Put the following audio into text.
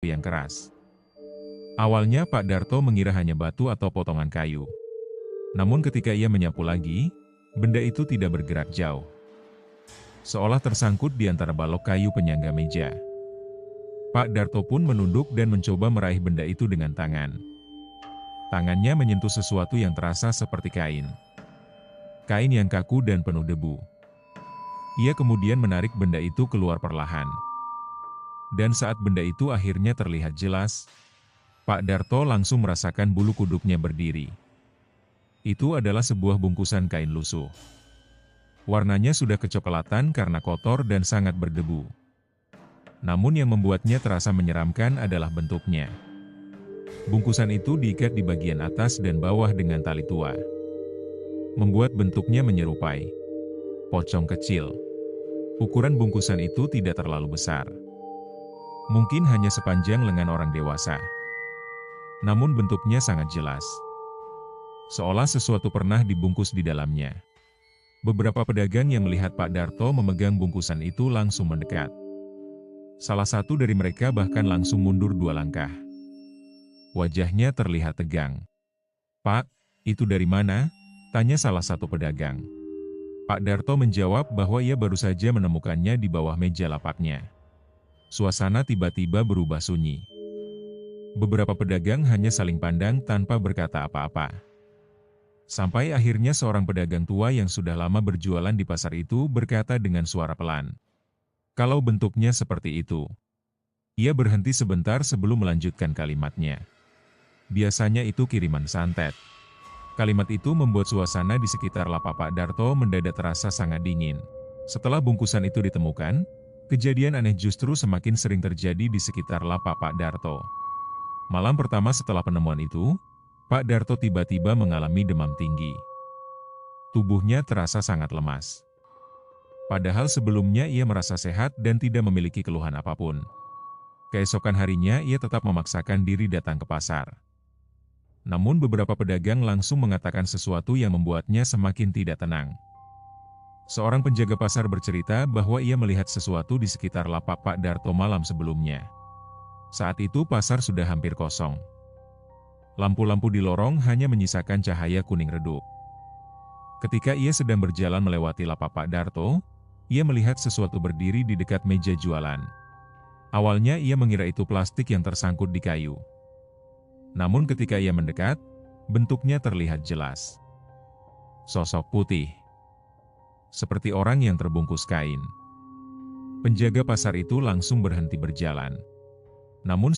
yang keras. Awalnya Pak Darto mengira hanya batu atau potongan kayu. Namun ketika ia menyapu lagi, benda itu tidak bergerak jauh. Seolah tersangkut di antara balok kayu penyangga meja. Pak Darto pun menunduk dan mencoba meraih benda itu dengan tangan. Tangannya menyentuh sesuatu yang terasa seperti kain. Kain yang kaku dan penuh debu. Ia kemudian menarik benda itu keluar perlahan. Dan saat benda itu akhirnya terlihat jelas, Pak Darto langsung merasakan bulu kuduknya berdiri. Itu adalah sebuah bungkusan kain lusuh. Warnanya sudah kecoklatan karena kotor dan sangat berdebu. Namun yang membuatnya terasa menyeramkan adalah bentuknya. Bungkusan itu diikat di bagian atas dan bawah dengan tali tua. Membuat bentuknya menyerupai pocong kecil. Ukuran bungkusan itu tidak terlalu besar. Mungkin hanya sepanjang lengan orang dewasa. Namun bentuknya sangat jelas. Seolah sesuatu pernah dibungkus di dalamnya. Beberapa pedagang yang melihat Pak Darto memegang bungkusan itu langsung mendekat. Salah satu dari mereka bahkan langsung mundur 2 langkah. Wajahnya terlihat tegang. "Pak, itu dari mana?" tanya salah satu pedagang. Pak Darto menjawab bahwa ia baru saja menemukannya di bawah meja lapaknya. Suasana tiba-tiba berubah sunyi. Beberapa pedagang hanya saling pandang tanpa berkata apa-apa. Sampai akhirnya seorang pedagang tua yang sudah lama berjualan di pasar itu berkata dengan suara pelan. "Kalau bentuknya seperti itu." Ia berhenti sebentar sebelum melanjutkan kalimatnya. "Biasanya itu kiriman santet." Kalimat itu membuat suasana di sekitar lapak Pak Darto mendadak terasa sangat dingin. Setelah bungkusan itu ditemukan, kejadian aneh justru semakin sering terjadi di sekitar lapak Pak Darto. Malam pertama setelah penemuan itu, Pak Darto tiba-tiba mengalami demam tinggi. Tubuhnya terasa sangat lemas. Padahal sebelumnya ia merasa sehat dan tidak memiliki keluhan apapun. Keesokan harinya ia tetap memaksakan diri datang ke pasar. Namun beberapa pedagang langsung mengatakan sesuatu yang membuatnya semakin tidak tenang. Seorang penjaga pasar bercerita bahwa ia melihat sesuatu di sekitar lapak Pak Darto malam sebelumnya. Saat itu pasar sudah hampir kosong. Lampu-lampu di lorong hanya menyisakan cahaya kuning redup. Ketika ia sedang berjalan melewati lapak Pak Darto, ia melihat sesuatu berdiri di dekat meja jualan. Awalnya ia mengira itu plastik yang tersangkut di kayu. Namun ketika ia mendekat, bentuknya terlihat jelas. Sosok putih. Seperti orang yang terbungkus kain. Penjaga pasar itu langsung berhenti berjalan. Namun